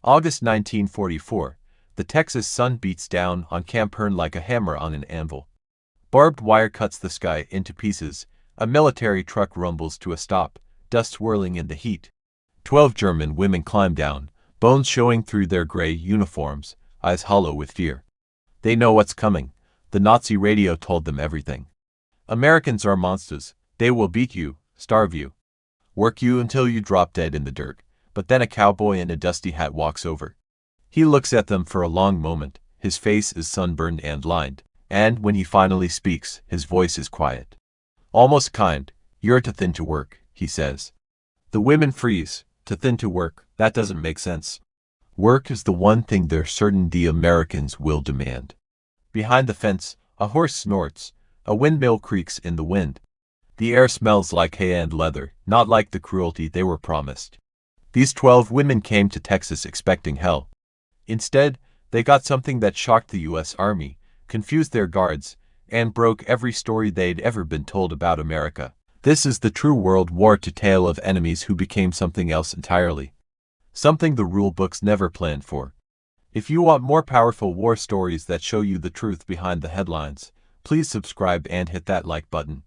August 1944. The Texas sun beats down on Camp Hearn like a hammer on an anvil. Barbed wire cuts the sky into pieces. A military truck rumbles to a stop, dust swirling in the heat. 12 German women climb down, bones showing through their gray uniforms, eyes hollow with fear. They know what's coming. The Nazi radio told them everything. Americans are monsters. They will beat you, starve you, work you until you drop dead in the dirt. But then a cowboy in a dusty hat walks over. He looks at them for a long moment. His face is sunburned and lined, and when he finally speaks, his voice is quiet. Almost kind. "You're too thin to work," he says. The women freeze. Too thin to work, that doesn't make sense. Work is the one thing they're certain the Americans will demand. Behind the fence, a horse snorts. A windmill creaks in the wind. The air smells like hay and leather, not like the cruelty they were promised. These 12 women came to Texas expecting hell. Instead, they got something that shocked the U.S. Army, confused their guards, and broke every story they'd ever been told about America. This is the true World War II tale of enemies who became something else entirely. Something the rule books never planned for. If you want more powerful war stories that show you the truth behind the headlines, please subscribe and hit that like button.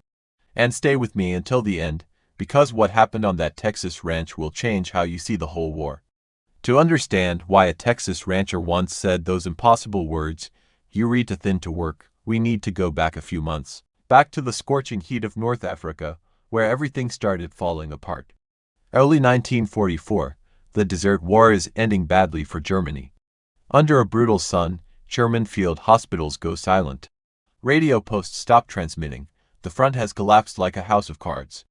And stay with me until the end, because what happened on that Texas ranch will change how you see the whole war. To understand why a Texas rancher once said those impossible words, "You read too thin to work," we need to go back a few months, back to the scorching heat of North Africa, where everything started falling apart. Early 1944, the Desert War is ending badly for Germany. Under a brutal sun, German field hospitals go silent. Radio posts stop transmitting. The front has collapsed like a house of cards.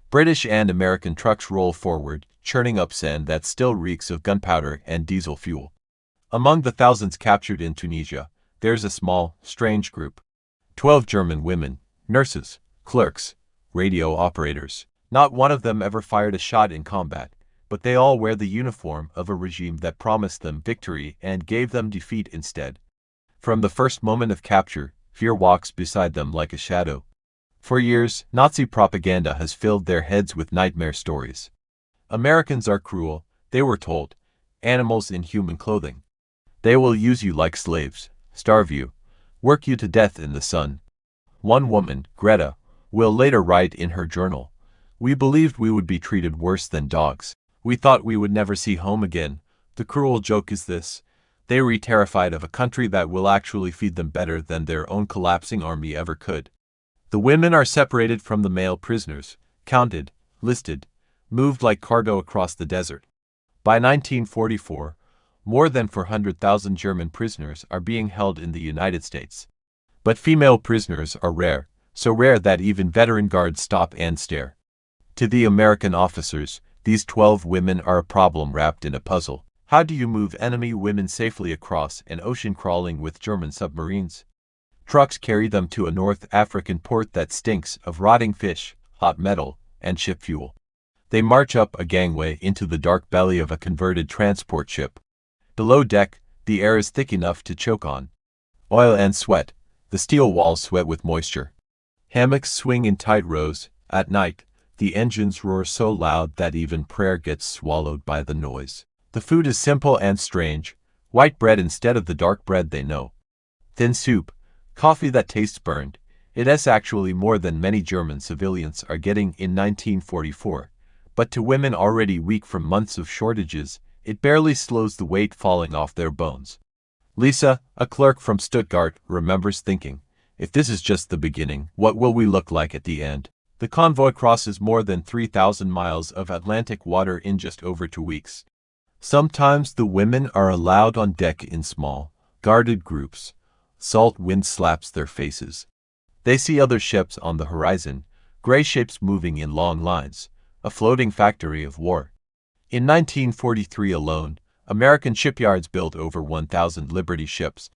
British and American trucks roll forward, churning up sand that still reeks of gunpowder and diesel fuel. Among the thousands captured in Tunisia, there's a small, strange group. 12 German women, nurses, clerks, radio operators. Not one of them ever fired a shot in combat, but they all wear the uniform of a regime that promised them victory and gave them defeat instead. From the first moment of capture, fear walks beside them like a shadow. For years, Nazi propaganda has filled their heads with nightmare stories. Americans are cruel, they were told, animals in human clothing. They will use you like slaves, starve you, work you to death in the sun. One woman, Greta, will later write in her journal, "We believed we would be treated worse than dogs. We thought we would never see home again. The cruel joke is this: they were terrified of a country that will actually feed them better than their own collapsing army ever could." The women are separated from the male prisoners, counted, listed, moved like cargo across the desert. By 1944, more than 400,000 German prisoners are being held in the United States. But female prisoners are rare, so rare that even veteran guards stop and stare. To the American officers, these 12 women are a problem wrapped in a puzzle. How do you move enemy women safely across an ocean crawling with German submarines? Trucks carry them to a North African port that stinks of rotting fish, hot metal, and ship fuel. They march up a gangway into the dark belly of a converted transport ship. Below deck, the air is thick enough to choke on. Oil and sweat. The steel walls sweat with moisture. Hammocks swing in tight rows. At night, the engines roar so loud that even prayer gets swallowed by the noise. The food is simple and strange. White bread instead of the dark bread they know. Thin soup. Coffee that tastes burned. It is actually more than many German civilians are getting in 1944. But to women already weak from months of shortages, it barely slows the weight falling off their bones. Lisa, a clerk from Stuttgart, remembers thinking, "If this is just the beginning, what will we look like at the end?" The convoy crosses more than 3,000 miles of Atlantic water in just over 2 weeks. Sometimes the women are allowed on deck in small, guarded groups. Salt wind slaps their faces. They see other ships on the horizon, gray shapes moving in long lines, a floating factory of war. In 1943 alone, American shipyards built over 1,000 Liberty ships.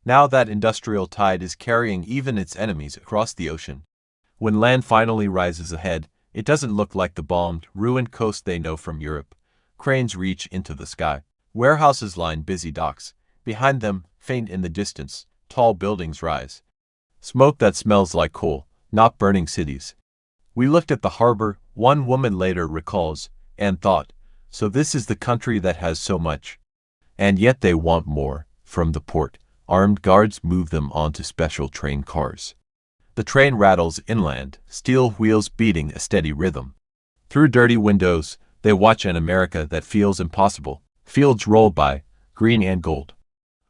Now that industrial tide is carrying even its enemies across the ocean. When land finally rises ahead, it doesn't look like the bombed, ruined coast they know from Europe. Cranes reach into the sky. Warehouses line busy docks. Behind them, faint in the distance, tall buildings rise. Smoke that smells like coal, not burning cities. "We looked at the harbor," one woman later recalls, "and thought, so this is the country that has so much." And yet they want more. From the port, armed guards move them onto special train cars. The train rattles inland, steel wheels beating a steady rhythm. Through dirty windows, they watch an America that feels impossible. Fields roll by, green and gold.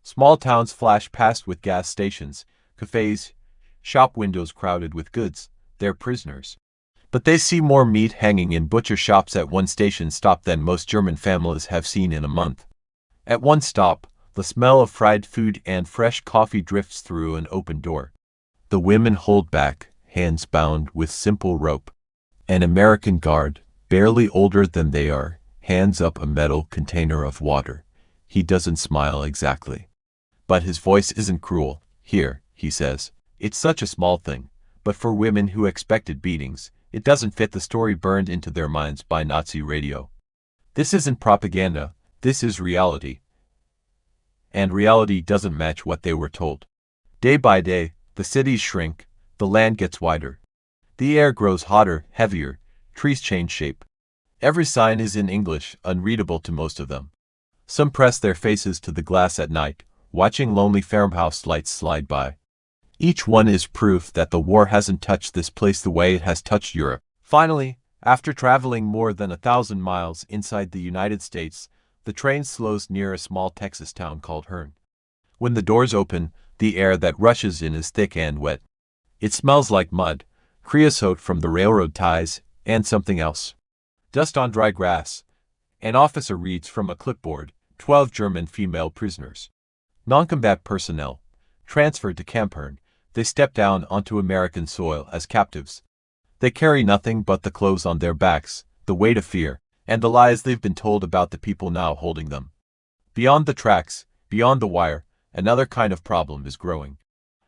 Small towns flash past with gas stations, cafes, shop windows crowded with goods. They're prisoners. But they see more meat hanging in butcher shops at one station stop than most German families have seen in a month. At one stop, the smell of fried food and fresh coffee drifts through an open door. The women hold back, hands bound with simple rope. An American guard, barely older than they are, hands up a metal container of water. He doesn't smile exactly. But his voice isn't cruel. Here, he says, it's such a small thing. But for women who expected beatings, it doesn't fit the story burned into their minds by Nazi radio. This isn't propaganda, this is reality. And reality doesn't match what they were told. Day by day, the cities shrink, the land gets wider. The air grows hotter, heavier, trees change shape. Every sign is in English, unreadable to most of them. Some press their faces to the glass at night, watching lonely farmhouse lights slide by. Each one is proof that the war hasn't touched this place the way it has touched Europe. Finally, after traveling more than 1,000 miles inside the United States, the train slows near a small Texas town called Hearne. When the doors open, the air that rushes in is thick and wet. It smells like mud, creosote from the railroad ties, and something else. Dust on dry grass. An officer reads from a clipboard, 12 German female prisoners. Non-combat personnel. Transferred to Camp Hearne, they step down onto American soil as captives. They carry nothing but the clothes on their backs, the weight of fear, and the lies they've been told about the people now holding them. Beyond the tracks, beyond the wire, another kind of problem is growing.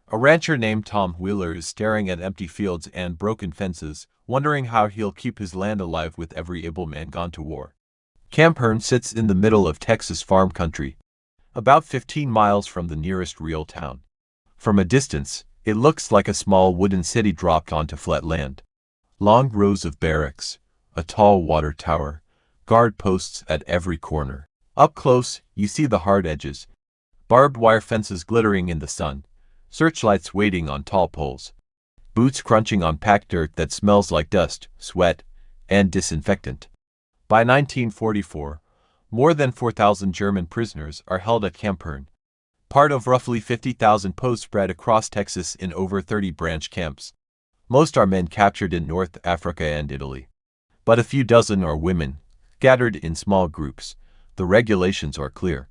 A rancher named Tom Wheeler is staring at empty fields and broken fences, wondering how he'll keep his land alive with every able man gone to war. Camp Hearne sits in the middle of Texas farm country, about 15 miles from the nearest real town. From a distance, it looks like a small wooden city dropped onto flat land. Long rows of barracks, a tall water tower, guard posts at every corner. Up close, you see the hard edges. Barbed wire fences glittering in the sun, searchlights waiting on tall poles, boots crunching on packed dirt that smells like dust, sweat, and disinfectant. By 1944, more than 4,000 German prisoners are held at Camp Hearne, part of roughly 50,000 posts spread across Texas in over 30 branch camps. Most are men captured in North Africa and Italy. But a few dozen are women, gathered in small groups. The regulations are clear.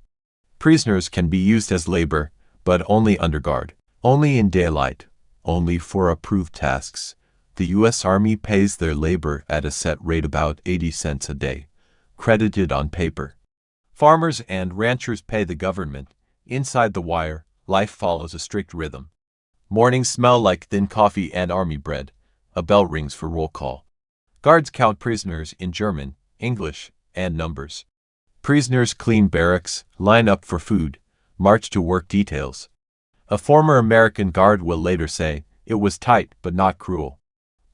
Prisoners can be used as labor, but only under guard, only in daylight, only for approved tasks. The U.S. Army pays their labor at a set rate, about 80 cents a day, credited on paper. Farmers and ranchers pay the government. Inside the wire, life follows a strict rhythm. Mornings smell like thin coffee and army bread. A bell rings for roll call. Guards count prisoners in German, English, and numbers. Prisoners clean barracks, line up for food, march to work details. A former American guard will later say, "It was tight but not cruel.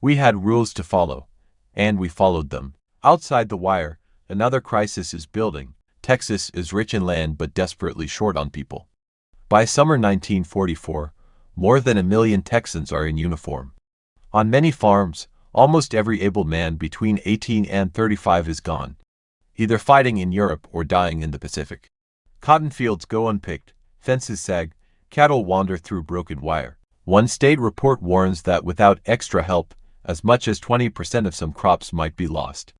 We had rules to follow, and we followed them." Outside the wire, another crisis is building. Texas is rich in land but desperately short on people. By summer 1944, more than 1 million Texans are in uniform. On many farms, almost every able man between 18 and 35 is gone, either fighting in Europe or dying in the Pacific. Cotton fields go unpicked, fences sag, cattle wander through broken wire. One state report warns that without extra help, as much as 20% of some crops might be lost.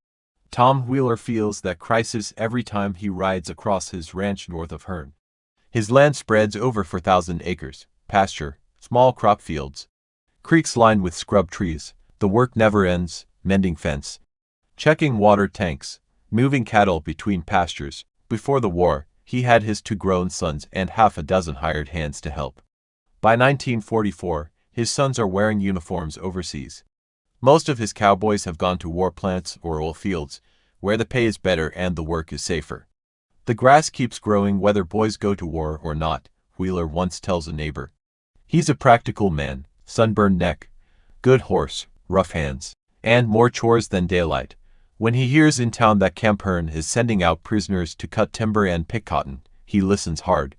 Tom Wheeler feels that crisis every time he rides across his ranch north of Hearne. His land spreads over 4,000 acres, pasture, small crop fields, creeks lined with scrub trees. The work never ends, mending fence, checking water tanks, moving cattle between pastures. Before the war, he had his 2 grown sons and half a dozen hired hands to help. By 1944, his sons are wearing uniforms overseas. Most of his cowboys have gone to war plants or oil fields, where the pay is better and the work is safer. The grass keeps growing whether boys go to war or not, Wheeler once tells a neighbor. He's a practical man, sunburned neck, good horse, rough hands, and more chores than daylight. When he hears in town that Camp Hearne is sending out prisoners to cut timber and pick cotton, He listens hard.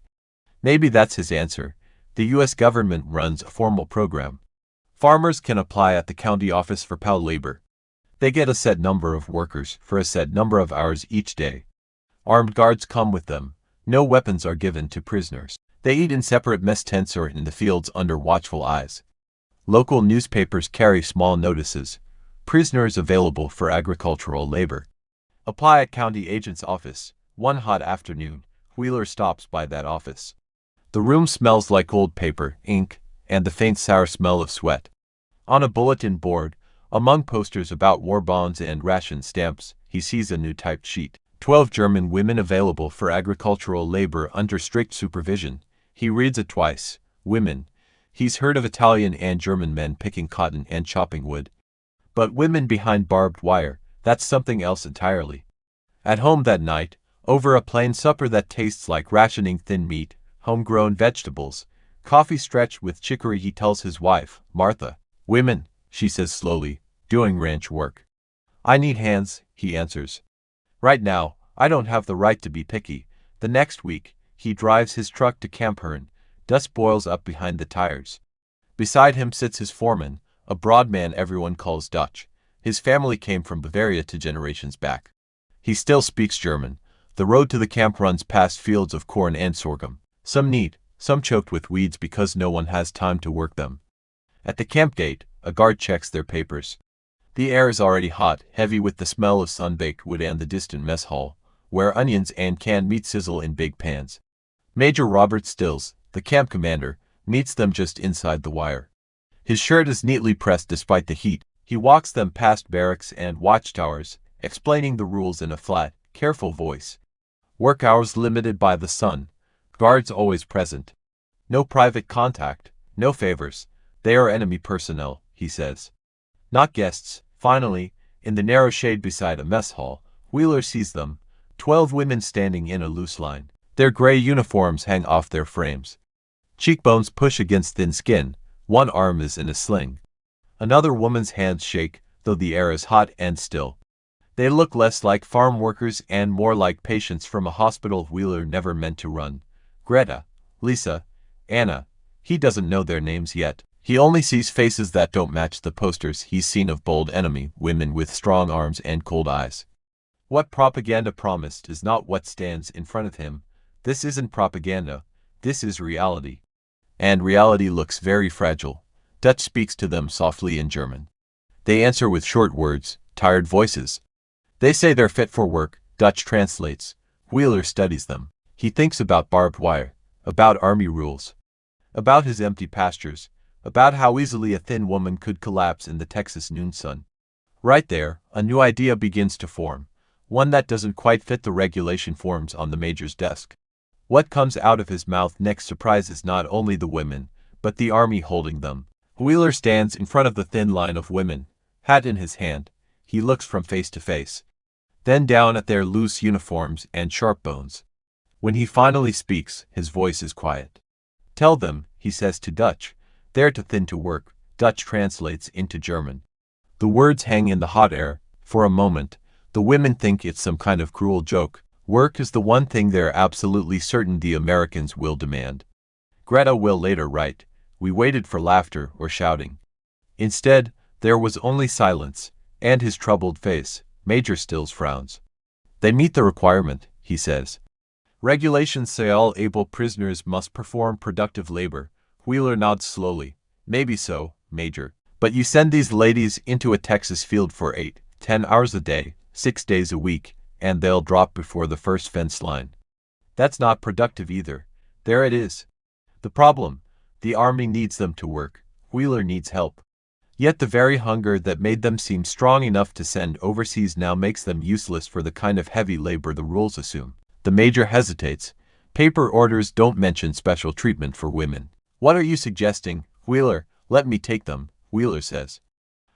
Maybe that's his answer. The U.S. government runs a formal program. Farmers can apply at the county office for POW labor. They get a set number of workers for a set number of hours each day. Armed guards come with them. No weapons are given to prisoners. They eat in separate mess tents or in the fields under watchful eyes. Local newspapers carry small notices. Prisoners available for agricultural labor. Apply at county agent's office. One hot afternoon, Wheeler stops by that office. The room smells like old paper, ink, and the faint sour smell of sweat. On a bulletin board, among posters about war bonds and ration stamps, he sees a new typed sheet. 12 German women available for agricultural labor under strict supervision. He reads it twice. Women. He's heard of Italian and German men picking cotton and chopping wood. But women behind barbed wire, that's something else entirely. At home that night, over a plain supper that tastes like rationing thin meat, homegrown vegetables, coffee stretched with chicory, he tells his wife, Martha. Women, she says slowly, doing ranch work. I need hands, he answers. Right now, I don't have the right to be picky. The next week, he drives his truck to Camp Hearn. Dust boils up behind the tires. Beside him sits his foreman, a broad man everyone calls Dutch. His family came from Bavaria 2 generations back. He still speaks German. The road to the camp runs past fields of corn and sorghum. Some neat, some choked with weeds because no one has time to work them. At the camp gate, a guard checks their papers. The air is already hot, heavy with the smell of sun-baked wood and the distant mess hall, where onions and canned meat sizzle in big pans. Major Robert Stills, the camp commander, meets them just inside the wire. His shirt is neatly pressed despite the heat. He walks them past barracks and watchtowers, explaining the rules in a flat, careful voice. Work hours limited by the sun. Guards always present. No private contact, no favors. They are enemy personnel, he says. Not guests. Finally, in the narrow shade beside a mess hall, Wheeler sees them, 12 women standing in a loose line. Their gray uniforms hang off their frames. Cheekbones push against thin skin. One arm is in a sling. Another woman's hands shake, though the air is hot and still. They look less like farm workers and more like patients from a hospital Wheeler never meant to run. Greta, Lisa, Anna. He doesn't know their names yet. He only sees faces that don't match the posters he's seen of bold enemy women with strong arms and cold eyes. What propaganda promised is not what stands in front of him. This isn't propaganda. This is reality. And reality looks very fragile. Dutch speaks to them softly in German. They answer with short words, tired voices. They say they're fit for work. Dutch translates. Wheeler studies them. He thinks about barbed wire, about army rules, about his empty pastures, about how easily a thin woman could collapse in the Texas noon sun. Right there, a new idea begins to form, one that doesn't quite fit the regulation forms on the major's desk. What comes out of his mouth next surprises not only the women, but the army holding them. Wheeler stands in front of the thin line of women, hat in his hand. He looks from face to face, then down at their loose uniforms and sharp bones. When he finally speaks, his voice is quiet. Tell them, he says to Dutch, they're too thin to work. Dutch translates into German. The words hang in the hot air. For a moment, the women think it's some kind of cruel joke. Work is the one thing they're absolutely certain the Americans will demand. Greta will later write, we waited for laughter or shouting. Instead, there was only silence, and his troubled face. Major Stills frowns. They meet the requirement, he says. Regulations say all able prisoners must perform productive labor. Wheeler nods slowly. Maybe so, Major. But you send these ladies into a Texas field for 8-10 hours a day, 6 days a week, and they'll drop before the first fence line. That's not productive either. There it is. The problem. The army needs them to work. Wheeler needs help. Yet the very hunger that made them seem strong enough to send overseas now makes them useless for the kind of heavy labor the rules assume. The major hesitates. Paper orders don't mention special treatment for women. What are you suggesting, Wheeler? Let me take them, Wheeler says.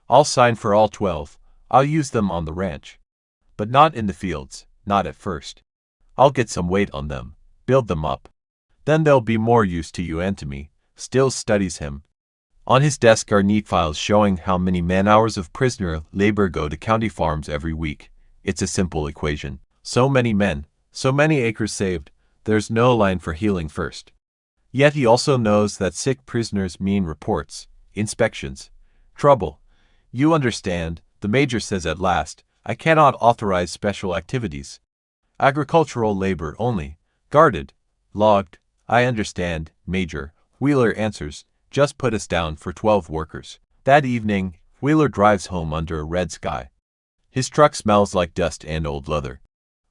I'll sign for all 12. I'll use them on the ranch. But not in the fields, not at first. I'll get some weight on them, build them up. Then they'll be more use to you and to me. Stills studies him. On his desk are neat files showing how many man-hours of prisoner labor go to county farms every week. It's a simple equation. So many men, so many acres saved, There's no line for healing first. Yet he also knows that sick prisoners mean reports, inspections, trouble. You understand, the major says at last, I cannot authorize special activities. Agricultural labor only, guarded, logged. I understand, Major, Wheeler answers, just put us down for 12 workers. That evening, Wheeler drives home under a red sky. His truck smells like dust and old leather.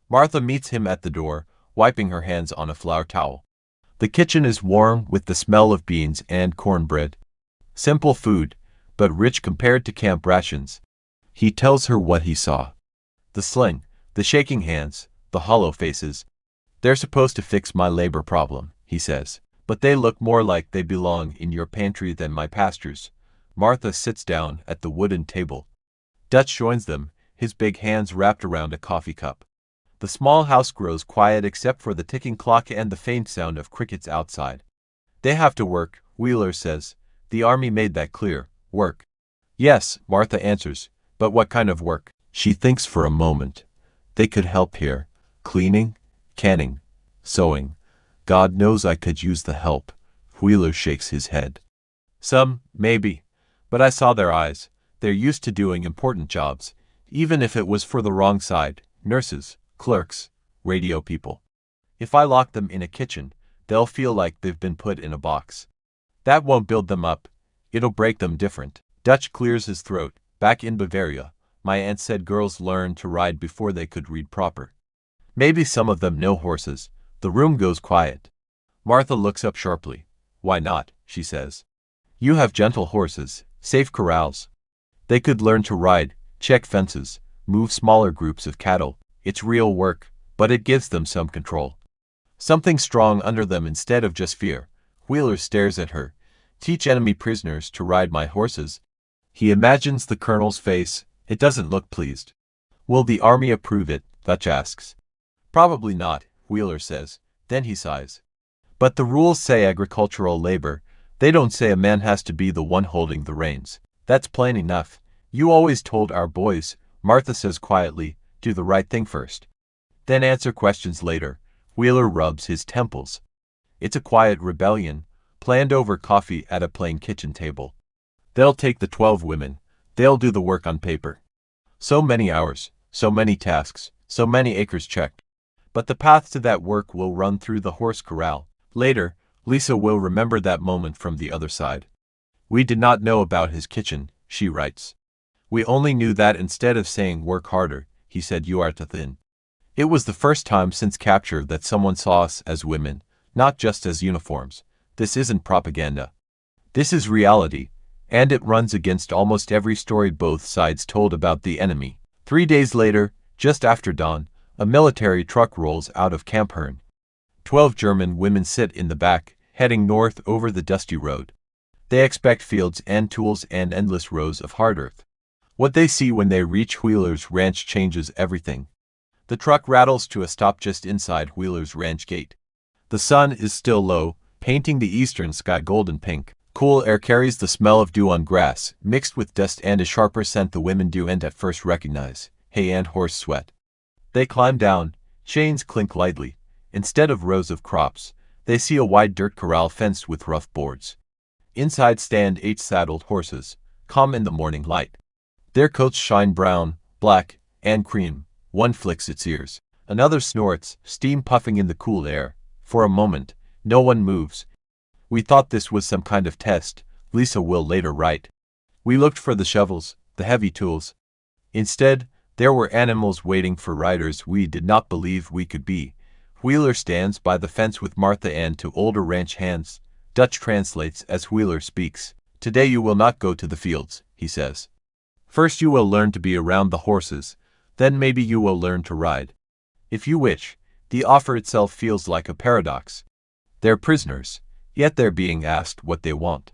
Martha meets him at the door, wiping her hands on a flour towel. The kitchen is warm with the smell of beans and cornbread. Simple food, but rich compared to camp rations. He tells her what he saw. The sling, the shaking hands, the hollow faces. They're supposed to fix my labor problem, he says, but they look more like they belong in your pantry than my pastures. Martha sits down at the wooden table. Dutch joins them, his big hands wrapped around a coffee cup. The small house grows quiet except for the ticking clock and the faint sound of crickets outside. They have to work, Wheeler says. The army made that clear. Work. Yes, Martha answers, but what kind of work? She thinks for a moment. They could help here. Cleaning, canning, sewing. God knows I could use the help. Wheeler shakes his head. Some, maybe. But I saw their eyes. They're used to doing important jobs, even if it was for the wrong side. Nurses, clerks, radio people. If I lock them in a kitchen, they'll feel like they've been put in a box. That won't build them up. It'll break them different. Dutch clears his throat. Back in Bavaria, my aunt said girls learned to ride before they could read proper. Maybe some of them know horses. The room goes quiet. Martha looks up sharply. Why not, she says. You have gentle horses, safe corrals. They could learn to ride, check fences, move smaller groups of cattle. It's real work, but it gives them some control. Something strong under them instead of just fear. Wheeler stares at her. Teach enemy prisoners to ride my horses. He imagines the colonel's face. It doesn't look pleased. Will the army approve it? Dutch asks. Probably not, Wheeler says. Then he sighs. But the rules say agricultural labor. They don't say a man has to be the one holding the reins. That's plain enough. You always told our boys, Martha says quietly, do the right thing first. Then answer questions later. Wheeler rubs his temples. It's a quiet rebellion, planned over coffee at a plain kitchen table. They'll take the 12 women. They'll do the work on paper. So many hours, so many tasks, so many acres checked. But the path to that work will run through the horse corral. Later, Lisa will remember that moment from the other side. We did not know about his kitchen, she writes. We only knew that instead of saying work harder, he said you are too thin. It was the first time since capture that someone saw us as women, not just as uniforms. This isn't propaganda. This is reality, and it runs against almost every story both sides told about the enemy. 3 days later, just after dawn, a military truck rolls out of Camp Hearn. 12 German women sit in the back, heading north over the dusty road. They expect fields and tools and endless rows of hard earth. What they see when they reach Wheeler's ranch changes everything. The truck rattles to a stop just inside Wheeler's ranch gate. The sun is still low, painting the eastern sky golden pink. Cool air carries the smell of dew on grass, mixed with dust and a sharper scent the women don't at first recognize, hay and horse sweat. They climb down, chains clink lightly. Instead of rows of crops, they see a wide dirt corral fenced with rough boards. Inside stand 8 saddled horses, calm in the morning light. Their coats shine brown, black, and cream. One flicks its ears. Another snorts, steam puffing in the cool air. For a moment, no one moves. We thought this was some kind of test, Lisa will later write. We looked for the shovels, the heavy tools. Instead, there were animals waiting for riders we did not believe we could be. Wheeler stands by the fence with Martha and 2 older ranch hands. Dutch translates as Wheeler speaks. Today you will not go to the fields, he says. First you will learn to be around the horses, then maybe you will learn to ride. If you wish. The offer itself feels like a paradox. They're prisoners, yet they're being asked what they want.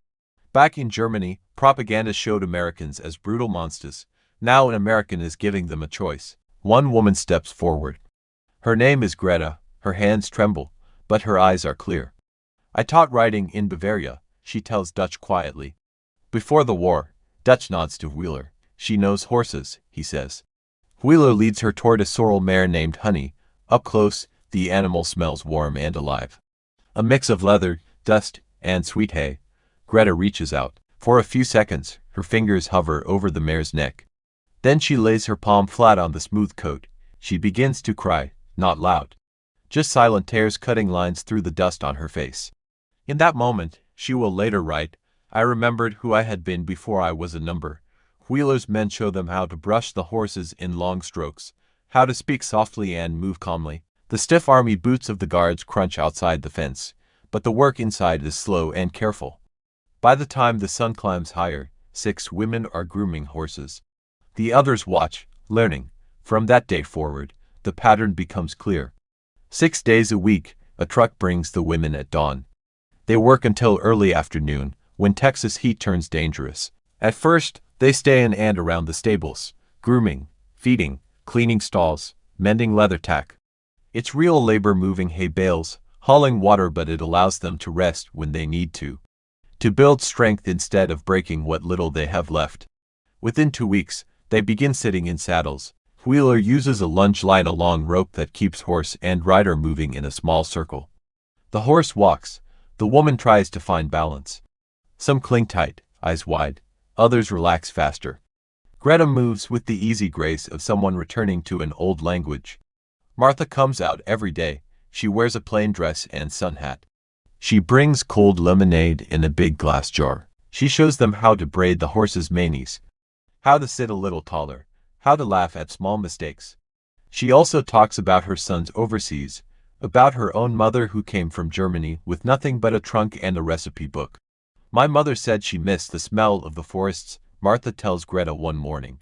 Back in Germany, propaganda showed Americans as brutal monsters. Now an American is giving them a choice. One woman steps forward. Her name is Greta. Her hands tremble, but her eyes are clear. I taught riding in Bavaria, she tells Dutch quietly. Before the war, Dutch nods to Wheeler. She knows horses, he says. Wheeler leads her toward a sorrel mare named Honey. Up close, The animal smells warm and alive. A mix of leather, dust, and sweet hay. Greta reaches out. For a few seconds, her fingers hover over the mare's neck. Then she lays her palm flat on the smooth coat. She begins to cry, not loud. Just silent tears cutting lines through the dust on her face. In that moment, she will later write, I remembered who I had been before I was a number. Wheeler's men show them how to brush the horses in long strokes, how to speak softly and move calmly. The stiff army boots of the guards crunch outside the fence, but the work inside is slow and careful. By the time the sun climbs higher, 6 women are grooming horses. The others watch, learning. From that day forward, the pattern becomes clear. 6 days a week, a truck brings the women at dawn. They work until early afternoon, when Texas heat turns dangerous. At first, they stay in and around the stables, grooming, feeding, cleaning stalls, mending leather tack. It's real labor moving hay bales, hauling water, but it allows them to rest when they need to build strength instead of breaking what little they have left. Within 2 weeks, they begin sitting in saddles. Wheeler uses a lunge line, a long rope that keeps horse and rider moving in a small circle. The horse walks. The woman tries to find balance. Some cling tight, eyes wide. Others relax faster. Greta moves with the easy grace of someone returning to an old language. Martha comes out every day. She wears a plain dress and sun hat. She brings cold lemonade in a big glass jar. She shows them how to braid the horse's manes, how to sit a little taller, how to laugh at small mistakes. She also talks about her sons overseas, about her own mother who came from Germany with nothing but a trunk and a recipe book. My mother said she missed the smell of the forests, Martha tells Greta one morning.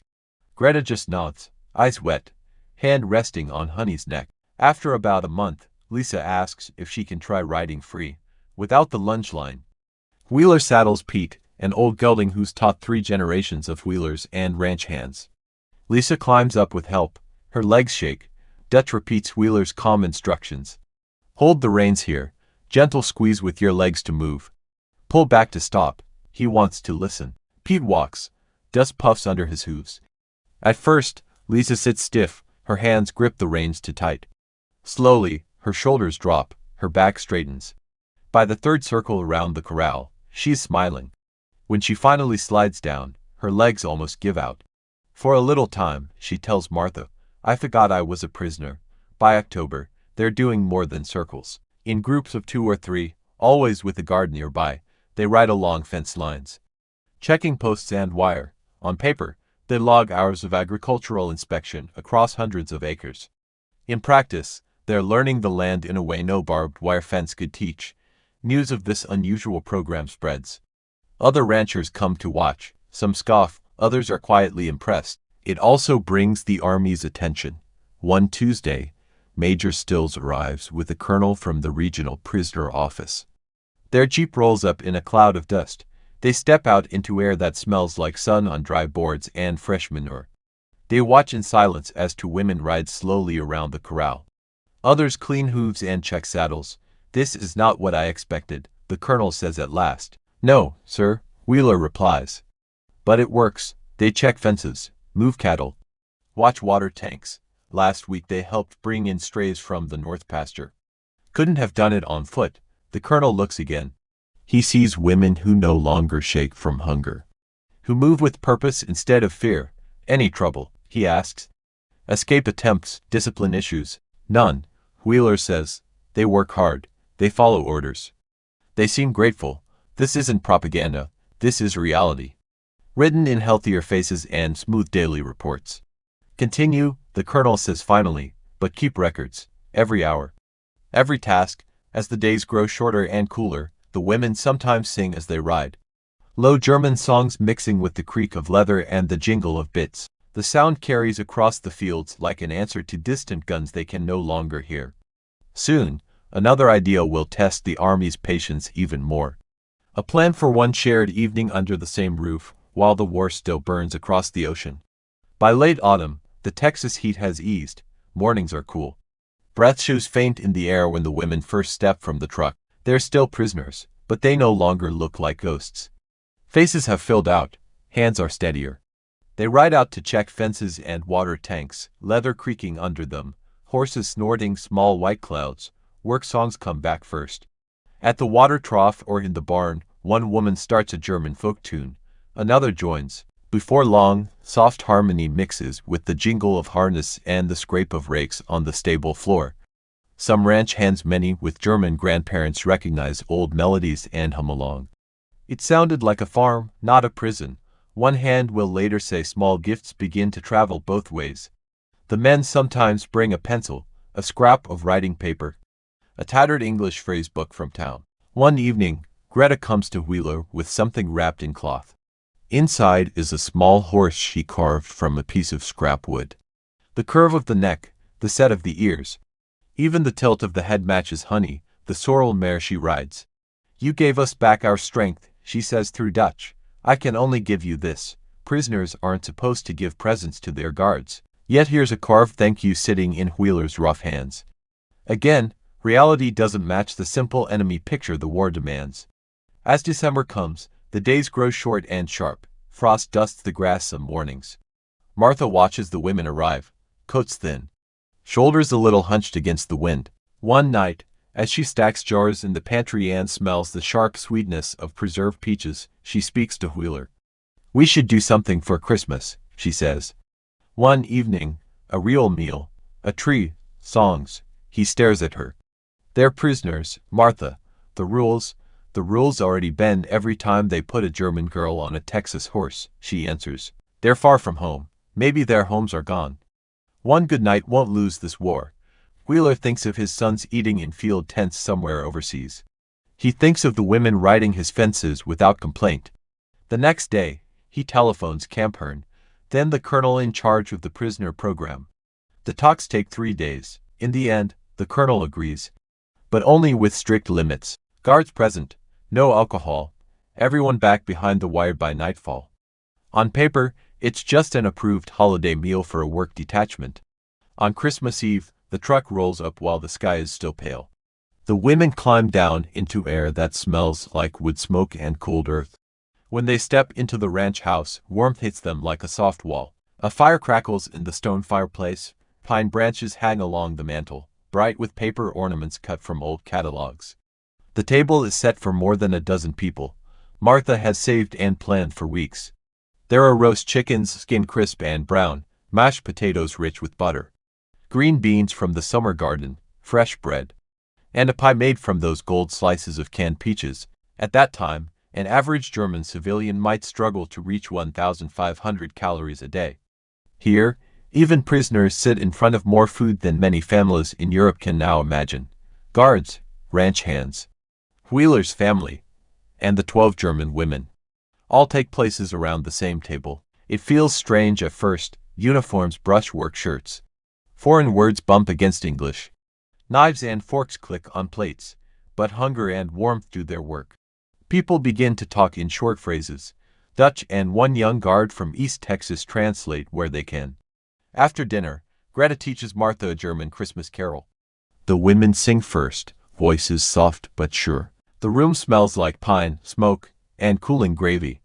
Greta just nods, eyes wet, hand resting on Honey's neck. After about a month, Lisa asks if she can try riding free, without the lunge line. Wheeler saddles Pete, an old gelding who's taught 3 generations of wheelers and ranch hands. Lisa climbs up with help. Her legs shake. Dutch repeats Wheeler's calm instructions. Hold the reins here. Gentle squeeze with your legs to move. Pull back to stop. He wants to listen. Pete walks. Dust puffs under his hooves. At first, Lisa sits stiff. Her hands grip the reins too tight. Slowly, her shoulders drop. Her back straightens. By the 3rd circle around the corral, she's smiling. When she finally slides down, her legs almost give out. For a little time, she tells Martha, I forgot I was a prisoner. By October, they're doing more than circles. In groups of 2 or 3, always with a guard nearby, they ride along fence lines, checking posts and wire. On paper, they log hours of agricultural inspection across hundreds of acres. In practice, they're learning the land in a way no barbed wire fence could teach. News of this unusual program spreads. Other ranchers come to watch. Some scoff, others are quietly impressed. It also brings the Army's attention. One Tuesday, Major Stills arrives with a colonel from the regional prisoner office. Their jeep rolls up in a cloud of dust. They step out into air that smells like sun on dry boards and fresh manure. They watch in silence as 2 women ride slowly around the corral. Others clean hooves and check saddles. This is not what I expected, the colonel says at last. No, sir, Wheeler replies. But it works. They check fences, move cattle, watch water tanks. Last week they helped bring in strays from the north pasture. Couldn't have done it on foot. The colonel looks again. He sees women who no longer shake from hunger, who move with purpose instead of fear. Any trouble, he asks. Escape attempts, discipline issues. None, Wheeler says. They work hard. They follow orders. They seem grateful. This isn't propaganda. This is reality. Written in healthier faces and smooth daily reports. Continue, the colonel says finally, but keep records. Every hour. Every task. As the days grow shorter and cooler, the women sometimes sing as they ride. Low German songs mixing with the creak of leather and the jingle of bits. The sound carries across the fields like an answer to distant guns they can no longer hear. Soon, another idea will test the Army's patience even more. A plan for one shared evening under the same roof, while the war still burns across the ocean. By late autumn, the Texas heat has eased. Mornings are cool. Breath shows faint in the air when the women first step from the truck. They're still prisoners, but they no longer look like ghosts. Faces have filled out. Hands are steadier. They ride out to check fences and water tanks, leather creaking under them, horses snorting small white clouds. Work songs come back first. At the water trough or in the barn, one woman starts a German folk tune. Another joins. Before long, soft harmony mixes with the jingle of harness and the scrape of rakes on the stable floor. Some ranch hands, many with German grandparents, recognize old melodies and hum along. It sounded like a farm, not a prison. One hand will later say small gifts begin to travel both ways. The men sometimes bring a pencil, a scrap of writing paper, a tattered English phrase book from town. One evening, Greta comes to Wheeler with something wrapped in cloth. Inside is a small horse she carved from a piece of scrap wood. The curve of the neck, the set of the ears, even the tilt of the head matches Honey, the sorrel mare she rides. "You gave us back our strength," she says through Dutch. "I can only give you this." Prisoners aren't supposed to give presents to their guards. Yet here's a carved thank you sitting in Wheeler's rough hands. Again, reality doesn't match the simple enemy picture the war demands. As December comes, the days grow short and sharp. Frost dusts the grass some mornings. Martha watches the women arrive, coats thin, shoulders a little hunched against the wind. One night, as she stacks jars in the pantry and smells the sharp sweetness of preserved peaches, she speaks to Wheeler. "We should do something for Christmas," she says. One evening, a real meal, a tree, songs. He stares at her. "They're prisoners, Martha. The rules already bend every time they put a German girl on a Texas horse," she answers. "They're far from home. Maybe their homes are gone. One good night won't lose this war." Wheeler thinks of his sons eating in field tents somewhere overseas. He thinks of the women riding his fences without complaint. The next day, he telephones Camp Hearn, then the colonel in charge of the prisoner program. The talks take 3 days. In the end, the colonel agrees, but only with strict limits. Guards present, no alcohol, everyone back behind the wire by nightfall. On paper, it's just an approved holiday meal for a work detachment. On Christmas Eve, the truck rolls up while the sky is still pale. The women climb down into air that smells like wood smoke and cold earth. When they step into the ranch house, warmth hits them like a soft wall. A fire crackles in the stone fireplace. Pine branches hang along the mantel, bright with paper ornaments cut from old catalogs. The table is set for more than a dozen people. Martha has saved and planned for weeks. There are roast chickens, skinned crisp and brown, mashed potatoes rich with butter, green beans from the summer garden, fresh bread, and a pie made from those gold slices of canned peaches. At that time, an average German civilian might struggle to reach 1,500 calories a day. Here, even prisoners sit in front of more food than many families in Europe can now imagine. Guards, ranch hands, Wheeler's family, and the 12 German women all take places around the same table. It feels strange at first. Uniforms brush work shirts. Foreign words bump against English. Knives and forks click on plates, but hunger and warmth do their work. People begin to talk in short phrases. Dutch and one young guard from East Texas translate where they can. After dinner, Greta teaches Martha a German Christmas carol. The women sing first, voices soft but sure. The room smells like pine, smoke, and cooling gravy.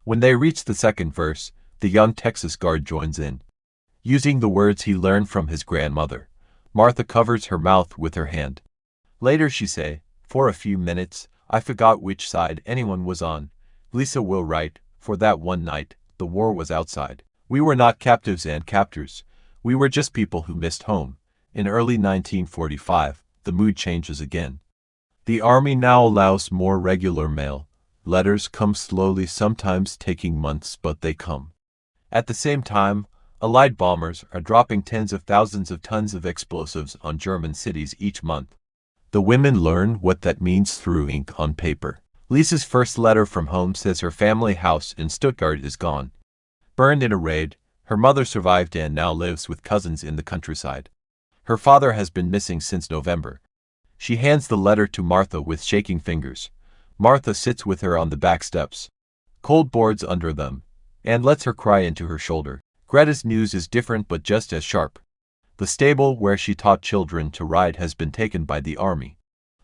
When they reach the second verse, the young Texas guard joins in, using the words he learned from his grandmother. Martha covers her mouth with her hand. Later she say, "For a few minutes, I forgot which side anyone was on." Lisa will write, "For that one night, the war was outside. We were not captives and captors. We were just people who missed home." In early 1945, the mood changes again. The army now allows more regular mail. Letters come slowly, sometimes taking months, but they come. At the same time, Allied bombers are dropping tens of thousands of tons of explosives on German cities each month. The women learn what that means through ink on paper. Lisa's first letter from home says her family house in Stuttgart is gone. Burned in a raid, her mother survived and now lives with cousins in the countryside. Her father has been missing since November. She hands the letter to Martha with shaking fingers. Martha sits with her on the back steps, cold boards under them, and lets her cry into her shoulder. Greta's news is different but just as sharp. The stable where she taught children to ride has been taken by the army.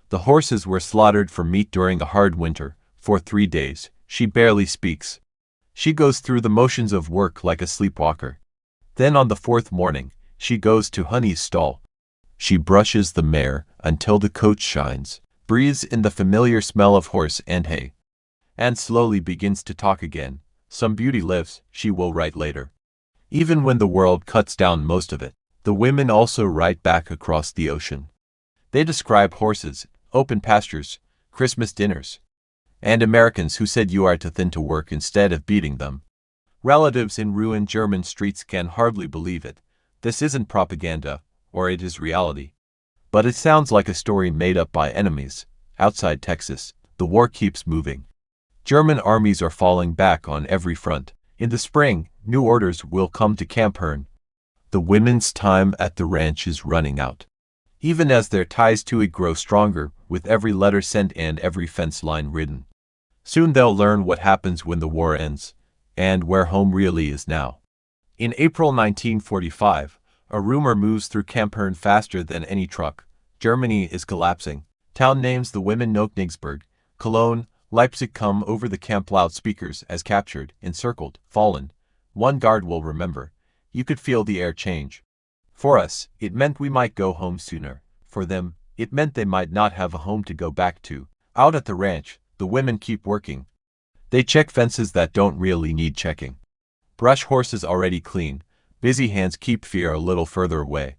The horses were slaughtered for meat during a hard winter. For 3 days, she barely speaks. She goes through the motions of work like a sleepwalker. Then on the 4th morning, she goes to Honey's stall. She brushes the mare until the coat shines, breathes in the familiar smell of horse and hay, and slowly begins to talk again. Some beauty lives, she will write later. Even when the world cuts down most of it, the women also write back across the ocean. They describe horses, open pastures, Christmas dinners, and Americans who said you are too thin to work instead of beating them. Relatives in ruined German streets can hardly believe it. This isn't propaganda, or it is reality. But it sounds like a story made up by enemies. Outside Texas, the war keeps moving. German armies are falling back on every front. In the spring, new orders will come to Camp Hearn. The women's time at the ranch is running out. Even as their ties to it grow stronger, with every letter sent and every fence line ridden. Soon they'll learn what happens when the war ends, and where home really is now. In April 1945, a rumor moves through Camp Hearn faster than any truck. Germany is collapsing. Town names the women know Königsberg, Cologne, Leipzig come over the camp loudspeakers as captured, encircled, fallen. One guard will remember. You could feel the air change. For us, it meant we might go home sooner. For them, it meant they might not have a home to go back to. Out at the ranch, the women keep working. They check fences that don't really need checking. Brush horses already clean. Busy hands keep fear a little further away.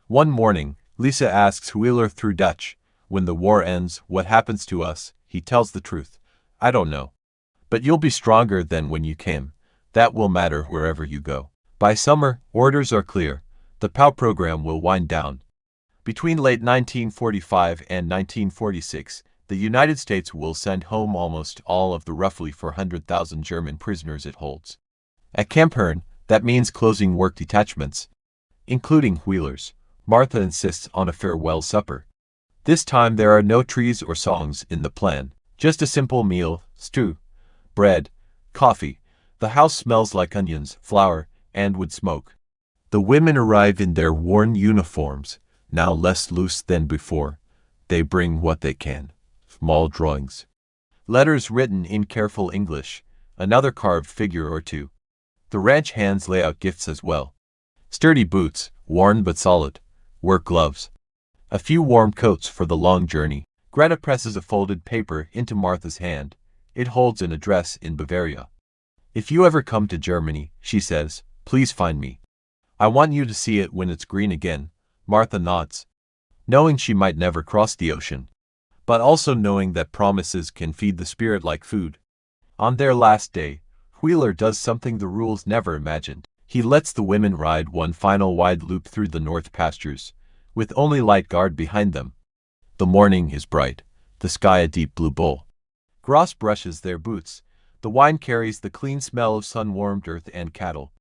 One morning, Lisa asks Wheeler through Dutch, "When the war ends, what happens to us?" He tells the truth. "I don't know. But you'll be stronger than when you came. That will matter wherever you go." By summer, orders are clear. The POW program will wind down. Between late 1945 and 1946, the United States will send home almost all of the roughly 400,000 German prisoners it holds. At Camp Hearn, that means closing work detachments, including Wheeler's. Martha insists on a farewell supper. This time there are no trees or songs in the plan, just a simple meal, stew, bread, coffee. The house smells like onions, flour, and wood smoke. The women arrive in their worn uniforms, now less loose than before. They bring what they can. Small drawings. Letters written in careful English, another carved figure or two. The ranch hands lay out gifts as well. Sturdy boots, worn but solid. Work gloves. A few warm coats for the long journey. Greta presses a folded paper into Martha's hand. It holds an address in Bavaria. "If you ever come to Germany," she says, "please find me. I want you to see it when it's green again." Martha nods, knowing she might never cross the ocean, but also knowing that promises can feed the spirit like food. On their last day, Wheeler does something the rules never imagined. He lets the women ride one final wide loop through the north pastures, with only light guard behind them. The morning is bright, the sky a deep blue bowl. Gross brushes their boots. The wine carries the clean smell of sun-warmed earth and cattle.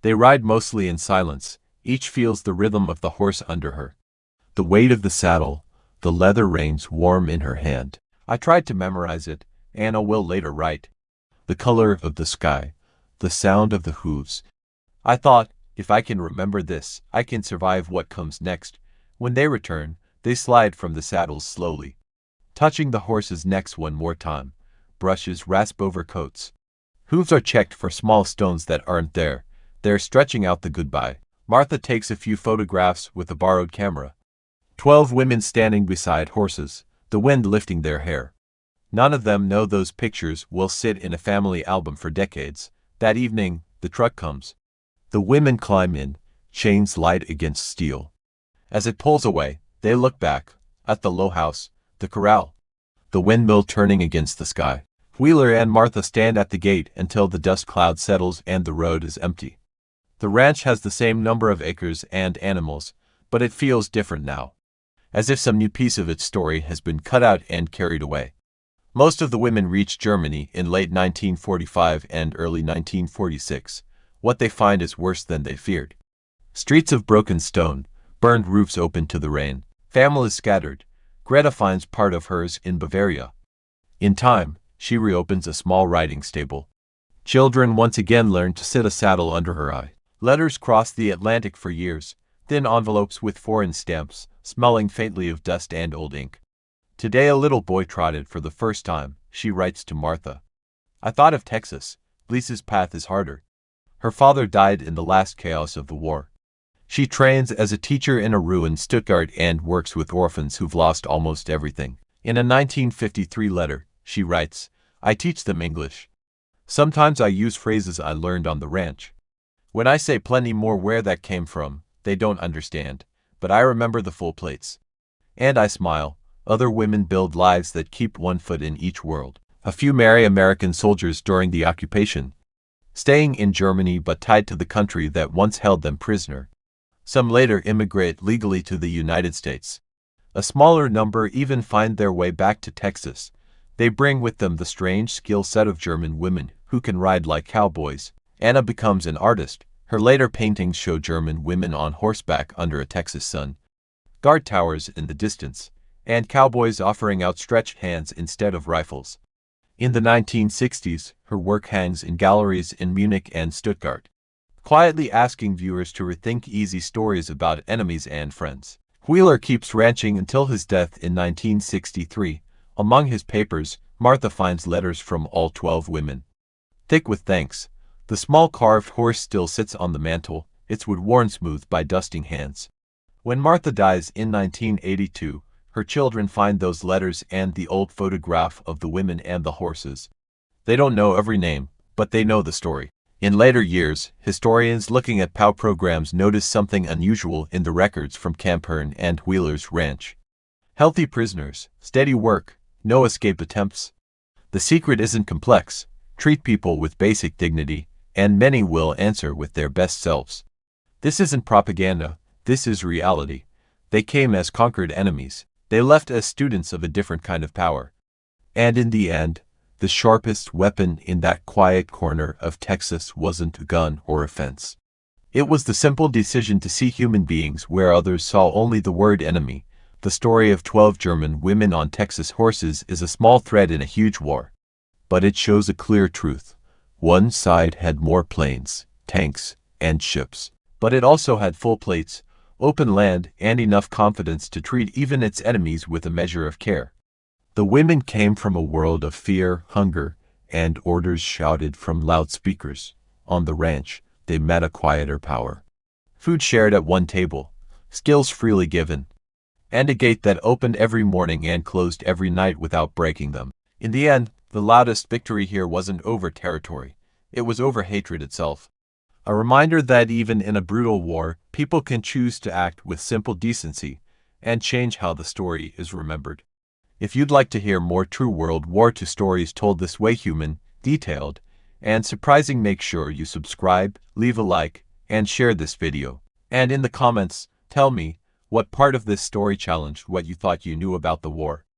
They ride mostly in silence. Each feels the rhythm of the horse under her. The weight of the saddle, the leather reins warm in her hand. I tried to memorize it, Anna will later write. The color of the sky, the sound of the hooves. I thought, if I can remember this, I can survive what comes next. When they return, they slide from the saddles slowly, touching the horses' necks one more time. Brushes rasp over coats. Hooves are checked for small stones that aren't there. They're stretching out the goodbye. Martha takes a few photographs with a borrowed camera. 12 women standing beside horses, the wind lifting their hair. None of them know those pictures will sit in a family album for decades. That evening, the truck comes. The women climb in, chains light against steel. As it pulls away, they look back, at the low house, the corral, the windmill turning against the sky. Wheeler and Martha stand at the gate until the dust cloud settles and the road is empty. The ranch has the same number of acres and animals, but it feels different now, as if some new piece of its story has been cut out and carried away. Most of the women reach Germany in late 1945 and early 1946. What they find is worse than they feared. Streets of broken stone, burned roofs open to the rain, families scattered. Greta finds part of hers in Bavaria. In time, she reopens a small riding stable. Children once again learn to sit a saddle under her eye. Letters cross the Atlantic for years, thin envelopes with foreign stamps, smelling faintly of dust and old ink. Today a little boy trotted for the first time, she writes to Martha. "I thought of Texas. Lisa's path is harder. Her father died in the last chaos of the war. She trains as a teacher in a ruined Stuttgart and works with orphans who've lost almost everything. In a 1953 letter, she writes, "I teach them English. Sometimes I use phrases I learned on the ranch. When I say plenty more where that came from, they don't understand, but I remember the full plates. And I smile. Other women build lives that keep one foot in each world. A few marry American soldiers during the occupation, staying in Germany but tied to the country that once held them prisoner. Some later immigrate legally to the United States. A smaller number even find their way back to Texas. They bring with them the strange skill set of German women who can ride like cowboys." Anna becomes an artist. Her later paintings show German women on horseback under a Texas sun, guard towers in the distance, and cowboys offering outstretched hands instead of rifles. In the 1960s, her work hangs in galleries in Munich and Stuttgart, quietly asking viewers to rethink easy stories about enemies and friends. Wheeler keeps ranching until his death in 1963. Among his papers, Martha finds letters from all 12 women. Thick with thanks. The small carved horse still sits on the mantel, its wood worn smooth by dusting hands. When Martha dies in 1982, her children find those letters and the old photograph of the women and the horses. They don't know every name, but they know the story. In later years, historians looking at POW programs notice something unusual in the records from Camp Hearn and Wheeler's ranch. Healthy prisoners, steady work, no escape attempts. The secret isn't complex. Treat people with basic dignity, and many will answer with their best selves. This isn't propaganda, this is reality. They came as conquered enemies. They left as students of a different kind of power. And in the end, the sharpest weapon in that quiet corner of Texas wasn't a gun or a fence. It was the simple decision to see human beings where others saw only the word enemy. The story of 12 German women on Texas horses is a small thread in a huge war. But it shows a clear truth. One side had more planes, tanks, and ships. But it also had full plates, open land, and enough confidence to treat even its enemies with a measure of care. The women came from a world of fear, hunger, and orders shouted from loudspeakers. On the ranch, they met a quieter power. Food shared at one table, skills freely given, and a gate that opened every morning and closed every night without breaking them. In the end, the loudest victory here wasn't over territory. It was over hatred itself. A reminder that even in a brutal war, people can choose to act with simple decency and change how the story is remembered. If you'd like to hear more true World War II stories told this way, human, detailed, and surprising, make sure you subscribe, leave a like, and share this video. And in the comments, tell me what part of this story challenged what you thought you knew about the war.